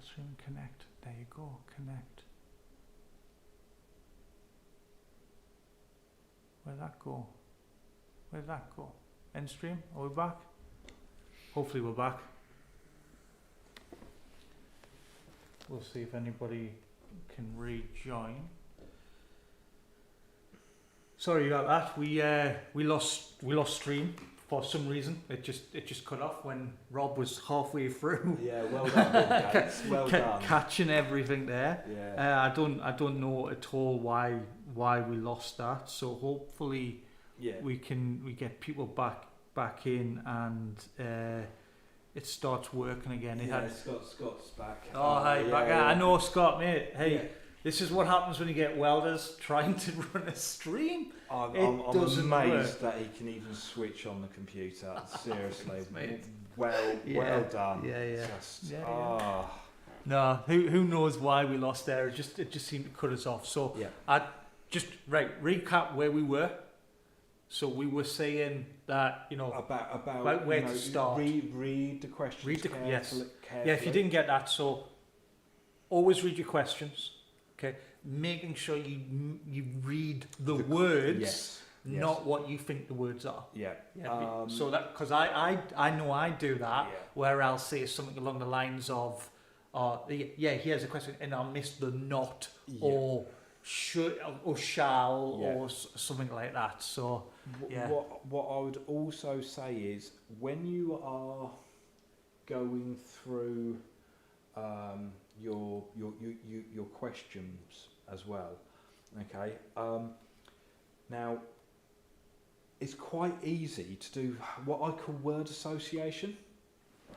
stream, connect. There you go, connect. Where'd that go? Where'd that go? End stream, are we back? Hopefully we're back. We'll see if anybody can rejoin. Sorry about that. We lost stream for some reason. It just cut off when Rob was halfway through. Yeah, well done, guys. Well done. Catching everything there. Yeah. I don't know at all why we lost that. So hopefully we get people back in and it starts working again. Scott's back. Oh, hi, back. I know, Scott, mate. Hey, this is what happens when you get welders trying to run a stream. I'm doesn't amazed work. that he can even switch on the computer. Seriously, Mate. well done. Yeah. No, who knows why we lost there? It just seemed to cut us off. So I just recap where we were. So we were saying that about where to start. Read the questions. Carefully. Yeah. If you didn't get that, so always read your questions. Okay, making sure you read the words, not what you think the words are. Yeah. So that because I know I do that, where I'll say something along the lines of, here's a question, and I'll miss the not or should or shall or something like that. So what I would also say is when you are going through your questions as well, okay, now it's quite easy to do what I call word association.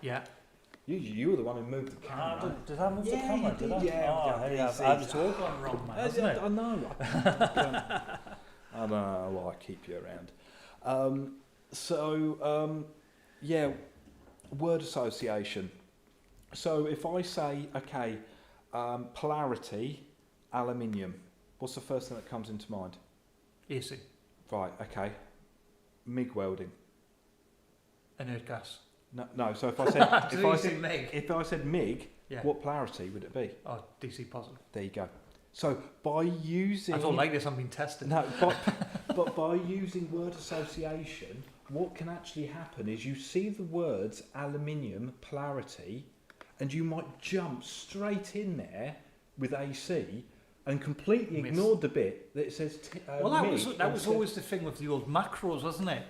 You were the one who moved the camera. Did I move the camera? Did I? I've all gone wrong, man, hasn't it? I know. I don't know why I keep you around. Word association. So if I say, okay, polarity, aluminium, what's the first thing that comes into mind? AC. Right, okay. MIG welding. Inert gas. No. So if I said MIG. If I said MIG, what polarity would it be? Oh, DC positive. There you go. So by using, I don't like this. I'm being tested. No, but by using word association, what can actually happen is you see the words aluminium, polarity, and you might jump straight in there with AC and completely ignore the bit that says that was always the thing with the old macros, wasn't it?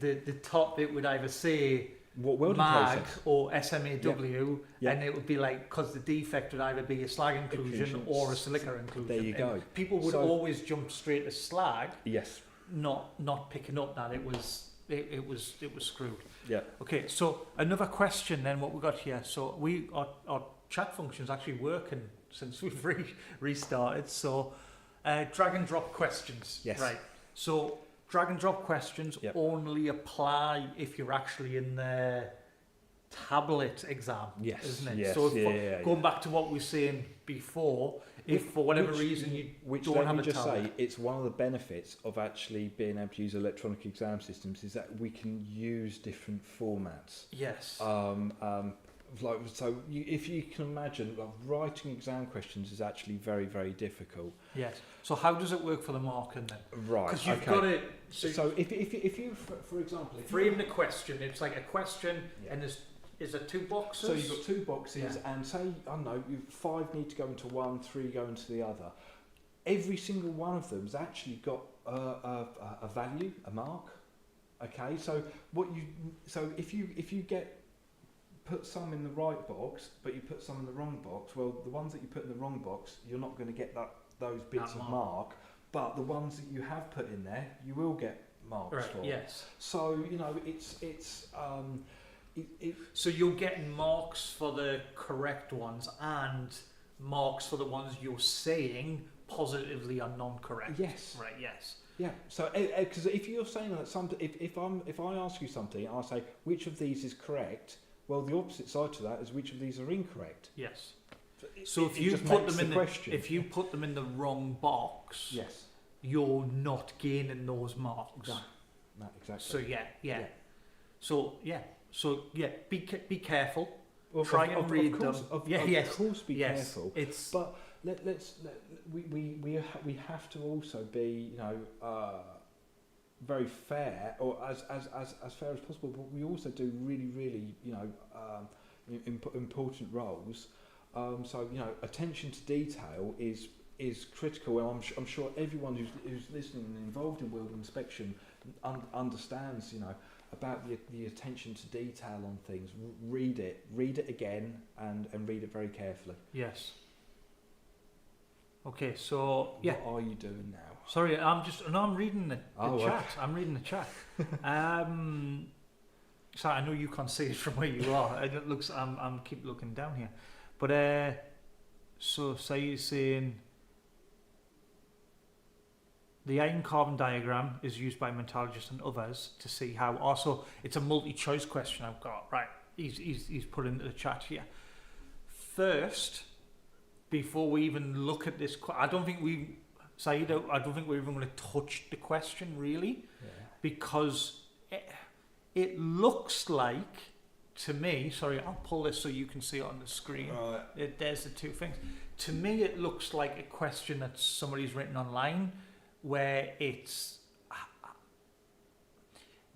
The top bit would either say mag or SMAW, and it would be like, because the defect would either be a slag inclusion or a silica inclusion. There you go. People would always jump straight to slag. Yes. Not picking up that it was screwed. Yeah. Okay, so another question then, what we got here. So our chat function's actually working since we've restarted. So drag and drop questions. Yes. Right. So drag and drop questions only apply if you're actually in the tablet exam. Yes. Isn't it? Yes. So going back to what we were saying before, if for whatever reason you don't have a tablet. It's one of the benefits of actually being able to use electronic exam systems is that we can use different formats. Yes. If you can imagine, writing exam questions is actually very, very difficult. Yes. So how does it work for the marking then? Right. Because you've got it. So if you, for example, frame the question, it's like a question, and is there two boxes? So you've got two boxes, and say, I don't know, 5 need to go into one, 3 go into the other. Every single one of them has actually got a value, a mark. Okay, so if you put some in the right box, but you put some in the wrong box, well, the ones that you put in the wrong box, you're not going to get those bits of mark. But the ones that you have put in there, you will get marks for. Yes. So so you're getting marks for the correct ones and marks for the ones you're saying positively are non-correct. Yes. Right. Yes. Yeah. So because if you're saying that if I ask you something and I say which of these is correct, well, the opposite side to that is which of these are incorrect. Yes. So if you put them in the wrong box, yes, you're not gaining those marks. No, exactly. So yeah. So be careful. try and read them. Of yes. course, be yes. careful. It's But we have to also be, very fair, or as fair as possible. But we also do really, important roles. So attention to detail is critical, and I'm sure everyone who's listening and involved in weld inspection understands, about the attention to detail on things. Read it again, and read it very carefully. yes. Okay, so yeah. What are you doing now? Sorry, I'm reading the chat. Okay. I'm reading the chat. So I know you can't see it from where you are. It looks. I'm keep looking down here, but so say you're saying the iron carbon diagram is used by metallurgists and others to see how. Also, it's a multi-choice question I've got. Right, he's put into the chat here. First, before we even look at this, I don't think we're even going to touch the question really, because it looks like, to me, sorry, I'll pull this so you can see it on the screen. Right. There's the two things. To me, it looks like a question that somebody's written online, where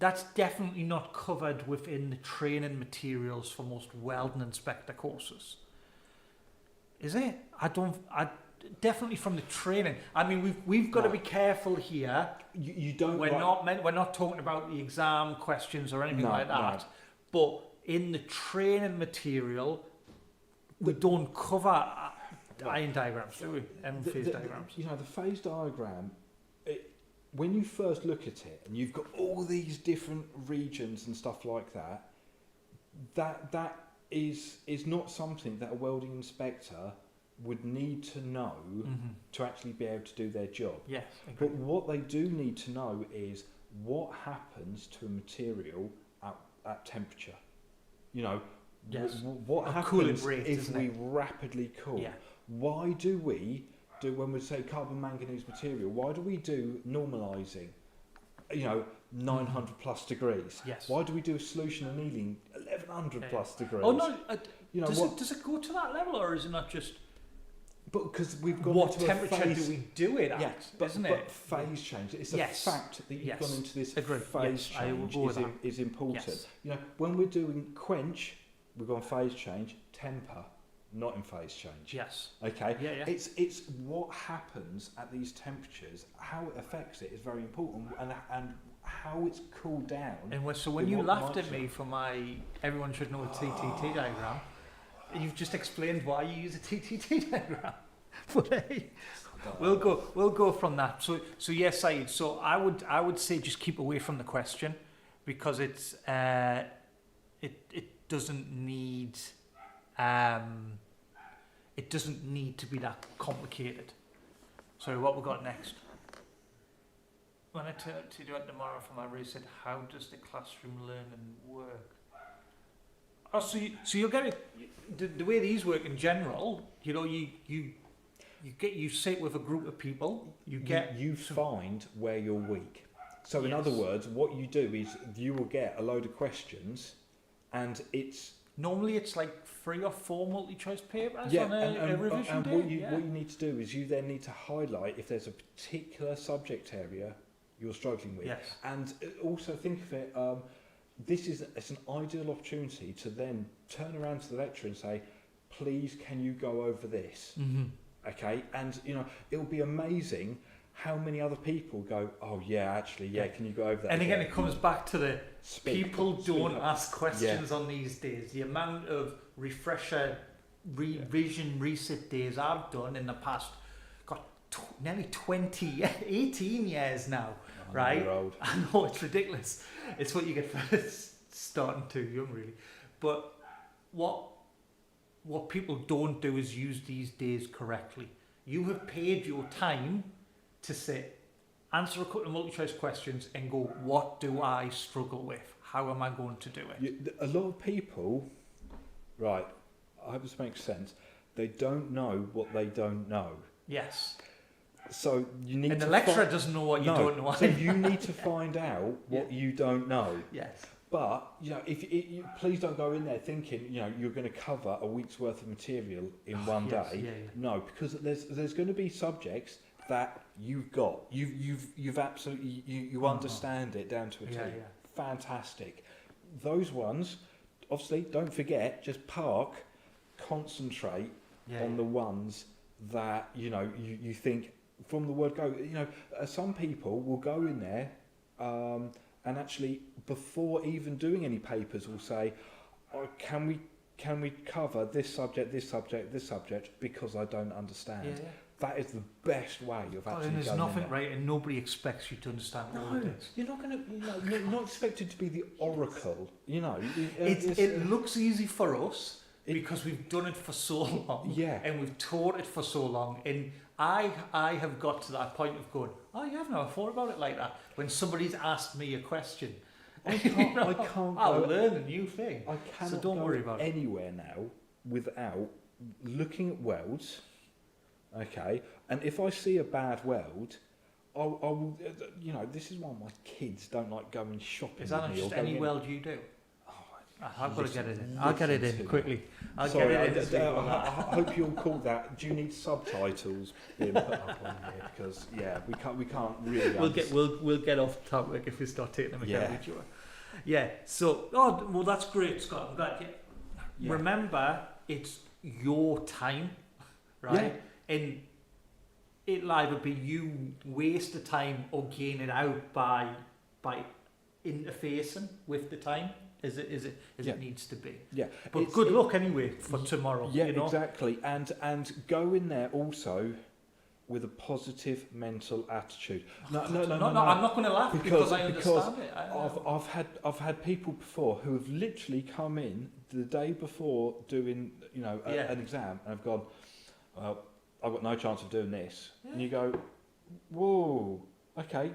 that's definitely not covered within the training materials for most welding inspector courses. Is it? I definitely from the training. I mean, we've got to be careful here. You don't. We're not talking about the exam questions or anything like that. No. But in the training material, we don't cover iron diagrams, do we? Phase diagrams. The phase diagram. When you first look at it, and you've got all these different regions and stuff like that, that is not something that a welding inspector would need to know to actually be able to do their job. Yes, but what they do need to know is what happens to a material at temperature. Yes. What happens if we rapidly cool? Yeah. Why do we do, when we say carbon manganese material, why do we do normalising? 900 plus degrees. Yes. Why do we do solution annealing 1100 plus degrees? Oh no! Does it go to that level, or is it not just? But because we've gone what into temperature a phase, do we do it at? Yeah, isn't but it? phase change. It's a fact that you've gone into this phase change is important. Yes. When we're doing quench, we've gone phase change. Temper, not in phase change. Yes. Okay. Yeah. It's what happens at these temperatures, how it affects it is very important, and how it's cooled down. And so when you laughed at me for my everyone should know a TTT diagram, you've just explained why you use a TTT diagram. But hey, we'll go from that. So yes, Saeed. So I would say just keep away from the question, because it's it doesn't need to be that complicated. So what we got next? When I turn to do it tomorrow for my race, said, how does the classroom learning work? Oh, so you'll get it. The way these work in general, you sit with a group of people. You find where you're weak. So in other words, what you do is you will get a load of questions, and normally it's like 3 or 4 multi-choice papers on a revision day. What you need to do is you then need to highlight if there's a particular subject area you're struggling with. Yes. And also think of it, it's an ideal opportunity to then turn around to the lecturer and say, please, can you go over this? Mm-hmm. Okay, and it'll be amazing how many other people go, oh yeah, actually, can you go over that? And again, it comes back to the people don't ask questions on these days. The amount of refresher, revision, resit days I've done in the past, nearly 18 years now, right? I know, it's ridiculous. It's what you get for starting too young, really. But what people don't do is use these days correctly. You have paid your time to sit, answer a couple of multi-choice questions and go, what do I struggle with? How am I going to do it? A lot of people, right, I hope this makes sense, they don't know what they don't know. Yes. So you need and the lecturer doesn't know what you don't know. So you need to find out what you don't know. Yes. But if please don't go in there thinking you're going to cover a week's worth of material in one day. Yeah. No, because there's going to be subjects that you've absolutely you understand it down to a T. Fantastic. Those ones, obviously, don't forget. Just concentrate on the ones that you think from the word go. Some people will go in there. And actually, before even doing any papers, will say, "Can we cover this subject, because I don't understand." Yeah. That is the best way of actually. And there's going nothing in there. right, and nobody expects you to understand all of this. You're not going to. You're not expected to be the oracle. It looks easy for us because we've done it for so long. Yeah. And we've taught it for so long, and I have got to that point of going, oh, you haven't thought about it like that. When somebody's asked me a question, I can't. I'll learn a new thing. I cannot so don't go worry about anywhere now without looking at welds. Okay, and if I see a bad weld, I will. This is why my kids don't like going shopping. Is that with me just or any going weld you do? I've got to get it in. I'll listen get it in to quickly. I'll Sorry, get it in. I hope you'll call that. Do you need subtitles being put up on here? Because we can't really. We'll get off topic if we start taking them again. Yeah. Yeah. So that's great, Scott. I'm glad you. Remember, it's your time, right? And it'll either be you waste the time or gain it out by interfacing with the time. As it needs to be. Yeah. But good luck anyway for tomorrow. Yeah, exactly. And go in there also with a positive mental attitude. No. I'm not going to laugh because I understand it. I've had people before who have literally come in the day before doing an exam and have gone, well, I've got no chance of doing this. Yeah. And you go, whoa, okay.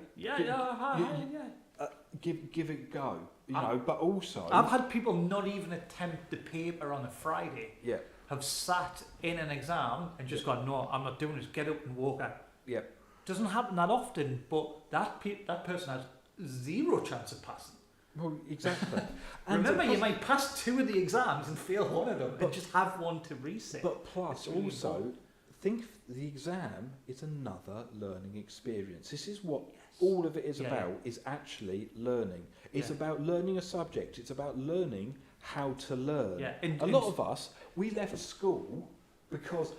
Give it a go. But also I've had people not even attempt the paper on a Friday. Yeah. Have sat in an exam and just gone, no, I'm not doing this. Get up and walk out. Yeah. Doesn't happen that often, but that person has zero chance of passing. Well, exactly. Remember, you might pass 2 of the exams and fail one of them, and just have one to resit. But plus, really also, important. Think the exam is another learning experience. This is what all of it is about, is actually learning. It's about learning a subject. It's about learning how to learn. Yeah. A lot of us, we left school because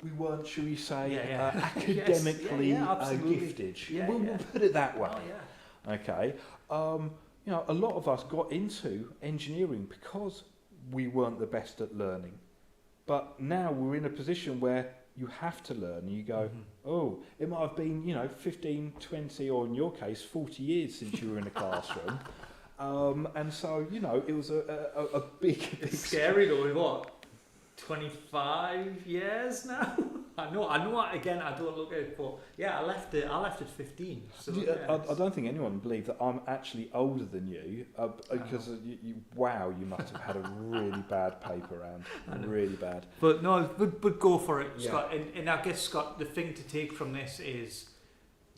we weren't, shall we say, academically gifted. We'll put it that way. Oh, yeah. Okay. A lot of us got into engineering because we weren't the best at learning. But now we're in a position where you have to learn. And you go, it might have been, 15, 20, or in your case, 40 years since you were in a classroom. And so, it was a big... It's scary though, what? 25 years now? I know. Again, I don't look at it, but I left at 15. So I don't think anyone believed that I'm actually older than you, because you must have had a really bad paper round, really bad. But no, but go for it, Scott. And I guess, Scott, the thing to take from this is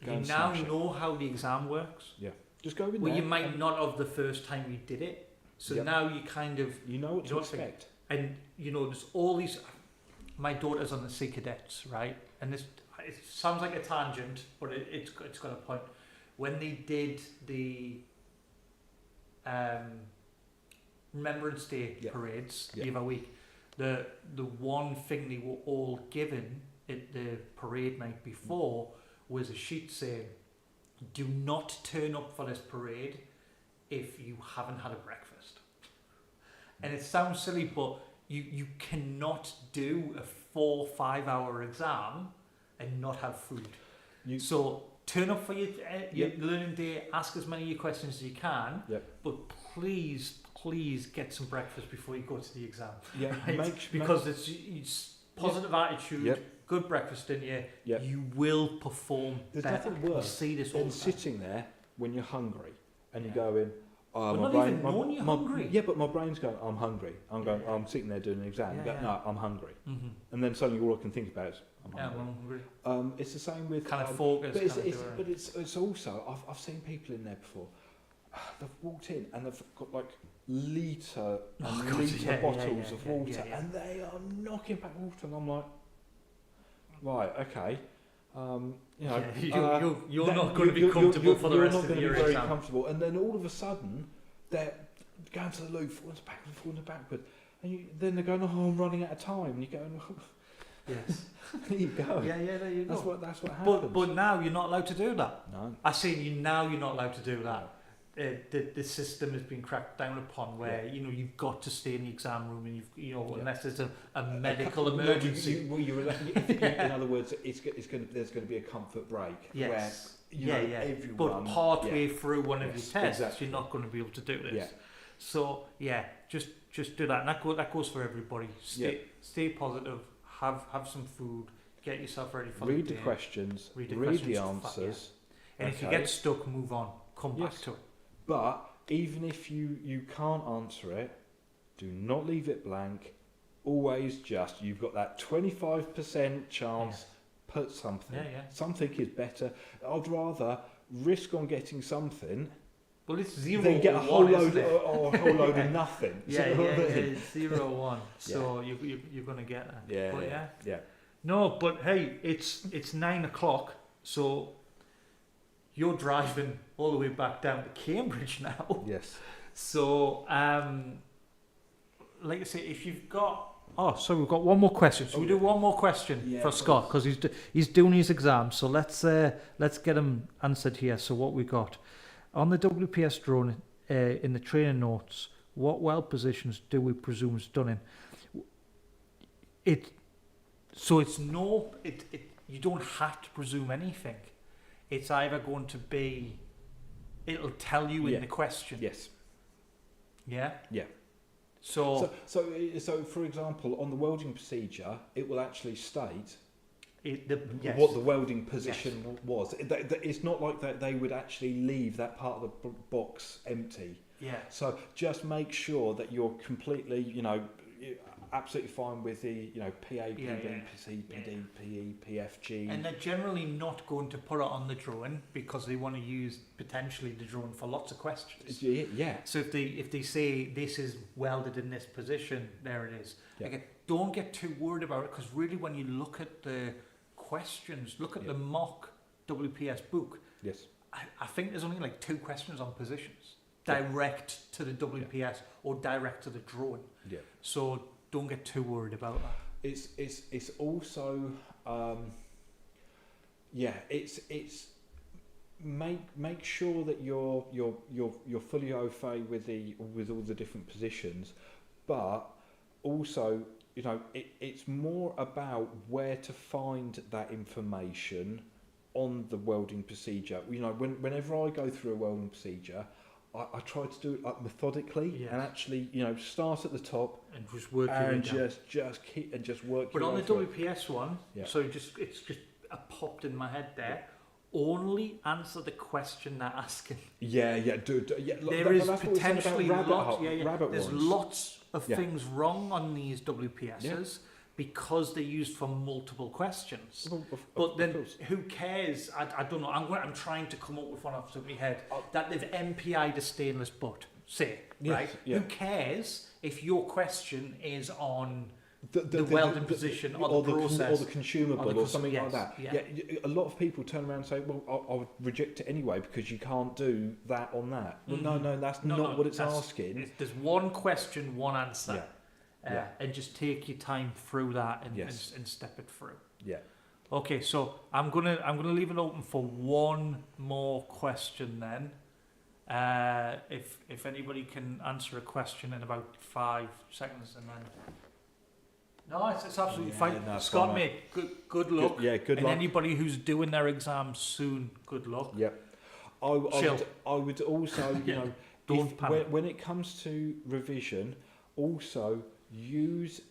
you now know how the exam works. Yeah, just go in there. Well, you might not have the first time you did it, so now you kind of know what to expect. And there's all these. My daughter's on the Sea Cadets, right? And it sounds like a tangent, but it's got a point. When they did the Remembrance Day parades the other week, the one thing they were all given at the parade night before was a sheet saying, "Do not turn up for this parade if you haven't had a breakfast." And it sounds silly, but you cannot do a 4 or 5 hour exam and not have food. So turn up for your learning day, ask as many of your questions as you can, but please get some breakfast before you go to the exam. Yeah, right? Because it's positive attitude, good breakfast in you, you will perform There's better. Nothing worse see this all than the time. sitting there when you're hungry and you go in, you're hungry. Yeah, but my brain's going, I'm hungry. I'm sitting there doing an exam. No, I'm hungry. Mm-hmm. And then suddenly all I can think about is, I'm hungry. It's the same with... Kind of focus. But it's also, I've seen people in there before, they've walked in and they've got like litre and God, litre yeah, bottles yeah, of yeah, water, yeah. and they are knocking back water, and I'm like, right, okay. You know, You're that- not going to be comfortable for the rest of You're your not going to be very exam. comfortable, and then all of a sudden they're going to the loo, forwards, backwards, and then they're going, "Oh, I'm running out of time." And you're going, Yes. "There you go." Yeah, there you go. That's what happens. But now you're not allowed to do that. No. I say now you're not allowed to do that. The system has been cracked down upon where you've got to stay in the exam room, and unless there's a medical emergency. In other words, there's going to be a comfort break. Yes. Where, everyone. But part way through one of your tests, exactly. you're not going to be able to do this. Yeah. So just do that, and that goes for everybody. Stay positive. Have some food. Get yourself ready for Read the the day. questions. Read the Read the questions, answers. And if you get stuck, move on. Come back to it. But even if you can't answer it, do not leave it blank. Always you've got that 25% chance. Put something. Something is better. I'd rather risk on getting something. Well, it's 0 than get a whole load of nothing. It's 0-1. So you're going to get that. Yeah. No, but hey, it's 9 o'clock. So you're driving all the way back down to Cambridge now. Yes. So, like I say, if you've got... Oh, so we've got one more question. So we do one more question for Scott, because he's doing his exam. So let's get him answered here. So what we got? On the WPS drone, in the training notes, what weld positions do we presume it's done in? You don't have to presume anything. It's either going to be... It'll tell you in the question. Yes. Yeah? Yeah. So, for example, on the welding procedure, it will actually state what the welding position was. It's not like that they would actually leave that part of the box empty. Yeah. So just make sure that you're completely, absolutely fine with the, PA, PB, PC, PD, PE, PFG. And they're generally not going to put it on the drawing because they want to use potentially the drawing for lots of questions. Yeah. So if they say this is welded in this position, there it is. Yeah. Again, don't get too worried about it, because really when you look at the questions, look at the mock WPS book. Yes. I think there's only like 2 questions on positions, direct to the WPS or direct to the drawing. Yeah. So don't get too worried about that. It's also it's make sure that you're fully au fait with all the different positions, but also it's more about where to find that information on the welding procedure. Whenever I go through a welding procedure, I try to do it methodically and actually, start at the top and just work and just keep and just work. But on the WPS one, so it's just popped in my head there. Look, there is potentially lots of things wrong on these WPSs because they're used for multiple questions. But then who cares? I don't know. I'm trying to come up with one off the top of my head that they've MPI'd a stainless butt. Right? Yeah. Who cares if your question is on the welding position or the process or the consumable or something like that? Yeah. A lot of people turn around and say, "Well, I would reject it anyway because you can't do that on that." Well, no, that's not what it's asking. There's one question, one answer. And just take your time through that and step it through. Yeah. Okay, so I'm gonna leave it open for one more question then. If anybody can answer a question in about 5 seconds, and then. No, it's absolutely fine. No, Scott, fine, mate, good luck. Good luck. And anybody who's doing their exams soon, good luck. Yep. I would also, don't panic. When it comes to revision, also use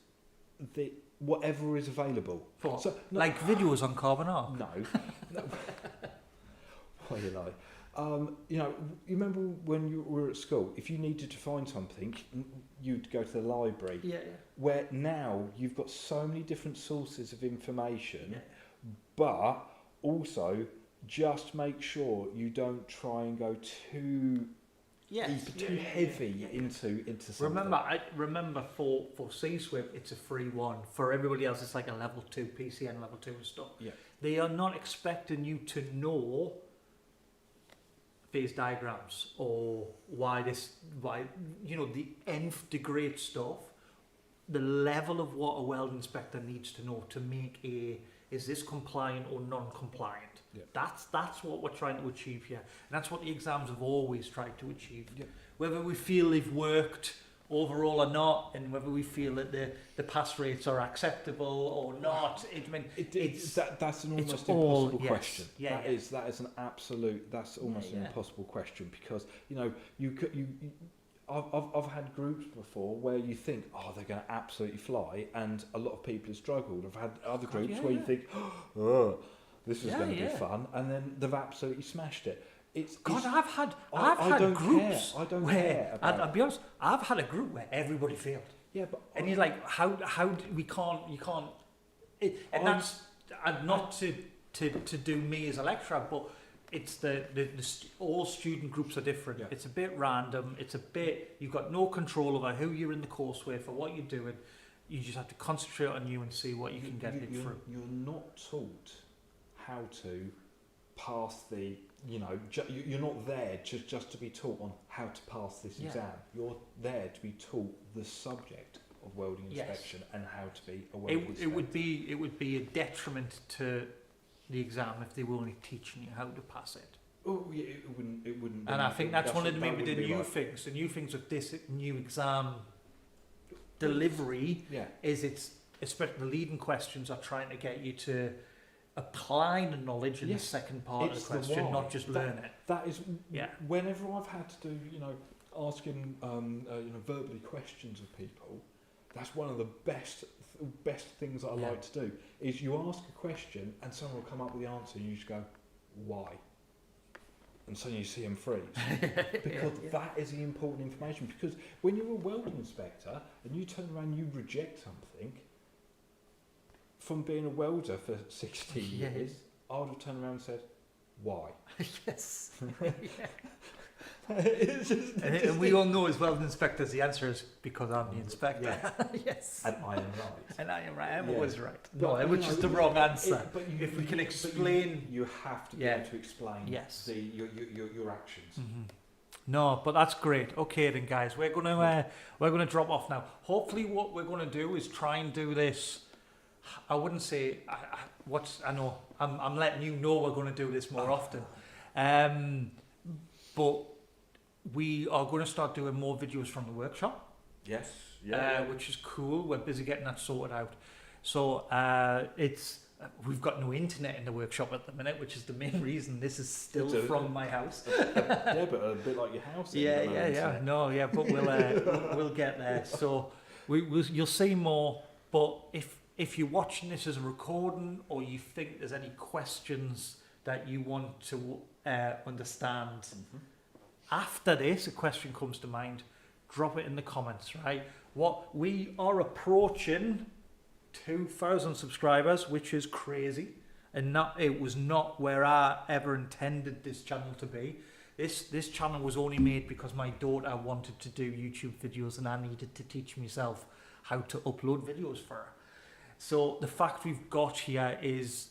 the whatever is available. So, like videos on Carbon-R? No. What you like? You remember when you were at school, if you needed to find something, you'd go to the library. Yeah. Where now you've got so many different sources of information, but also just make sure you don't try and go too Yes. too heavy into something. Remember for C-SWIP, it's a free one. For everybody else, it's like a level 2 PCN, level 2 and stuff. Yeah. They are not expecting you to know phase diagrams or why the nth degree stuff. The level of what a weld inspector needs to know to make is this compliant or non-compliant. Yeah. That's what we're trying to achieve here, and that's what the exams have always tried to achieve. Yeah. Whether we feel they've worked overall or not, and whether we feel that the pass rates are acceptable or not, that's an almost all, impossible yes. question. Yeah, that is an absolute. That's almost an impossible question, because I've had groups before where you think, oh, they're going to absolutely fly, and a lot of people have struggled. I've had other groups where you think, oh, this is going to be fun, and then they've absolutely smashed it. I've had groups where I'll be honest, I've had a group where everybody failed. Yeah, but and you're like, how you can't, and that's not to do me as a lecturer, but it's all student groups are different. Yeah. It's a bit random. It's a bit, you've got no control over who you're in the course with or what you're doing. You just have to concentrate on you and see what you can get through. You're not taught how to pass the, you're not there just to be taught on how to pass this exam. You're there to be taught the subject of welding inspection and how to be a welding inspector. It would be a detriment to the exam if they were only teaching you how to pass it. Oh yeah, it wouldn't. And I think that's one of the new things. The new things with this new exam delivery is it's especially the leading questions are trying to get you to apply the knowledge in the second part of the question, not just learn it. That is whenever I've had to do, asking verbally questions of people, that's one of the best things that I like to do, is you ask a question and someone will come up with the answer and you just go, why? And suddenly you see them freeze. Because that is the important information. Because when you're a welding inspector and you turn around and you reject something, from being a welder for 16 years, I would have turned around and said, why? Yes. And we all know as welding inspectors, the answer is because I'm the inspector. Yeah. Yes. And I am right. And I am right. I'm always right. No, which is the wrong answer. If we can explain, you have to be able to explain your actions. Mm-hmm. No, but that's great. Okay, then, guys, we're gonna drop off now. Hopefully, what we're gonna do is try and do this. I wouldn't say I know. I'm letting you know we're going to do this more often, but we are going to start doing more videos from the workshop. Yes, which is cool. We're busy getting that sorted out. So we've got no internet in the workshop at the minute, which is the main reason this is still from my house. Yeah, but a bit like your house. But we'll get there. So you'll see more. But if you're watching this as a recording, or you think there's any questions that you want to understand after this, a question comes to mind, drop it in the comments, right? What we are approaching 2,000 subscribers, which is crazy, and it was not where I ever intended this channel to be. This channel was only made because my daughter wanted to do YouTube videos and I needed to teach myself how to upload videos for her. So the fact we've got here is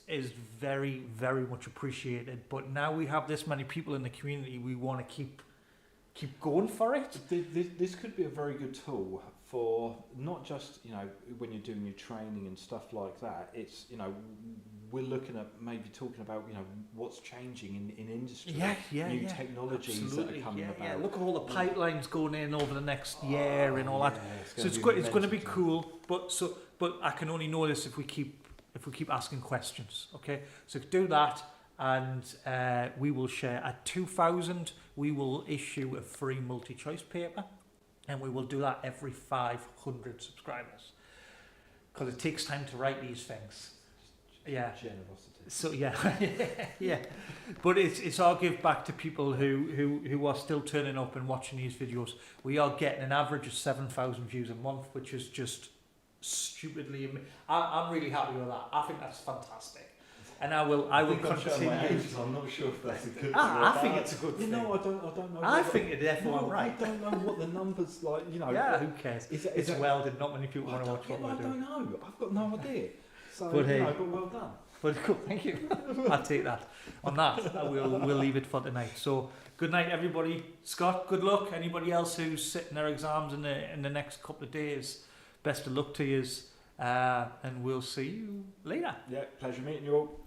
very, very much appreciated. But now we have this many people in the community, we want to keep going for it. This could be a very good tool for not just, when you're doing your training and stuff like that. It's, we're looking at maybe talking about, what's changing in industry. New technologies that are coming about. Yeah, look at all the pipelines going in over the next year and all that. So it's going to be cool. But I can only know this if we keep asking questions. Okay, so do that, and we will share. At 2,000, we will issue a free multi-choice paper, and we will do that every 500 subscribers, because it takes time to write these things. Yeah. Generosity. So yeah. But it's our give back to people who are still turning up and watching these videos. We are getting an average of 7,000 views a month, which is just stupidly. I'm really happy with that. I think that's fantastic. and I will continue. I'm not sure if that's a good thing. I think it's a good You thing. know, I don't know. I think it therefore I'm No, right. I don't know what the numbers like. You know. Yeah, who cares? Is It's that, welded. Not many people want to watch what I we're doing. don't know. I've got no idea. So, But hey. but well done. But cool, thank you. I'll take that. On that, we'll leave it for tonight. So good night, everybody. Scott, good luck. Anybody else who's sitting their exams in the next couple of days, best of luck to you. And we'll see you later. Yeah, pleasure meeting you all.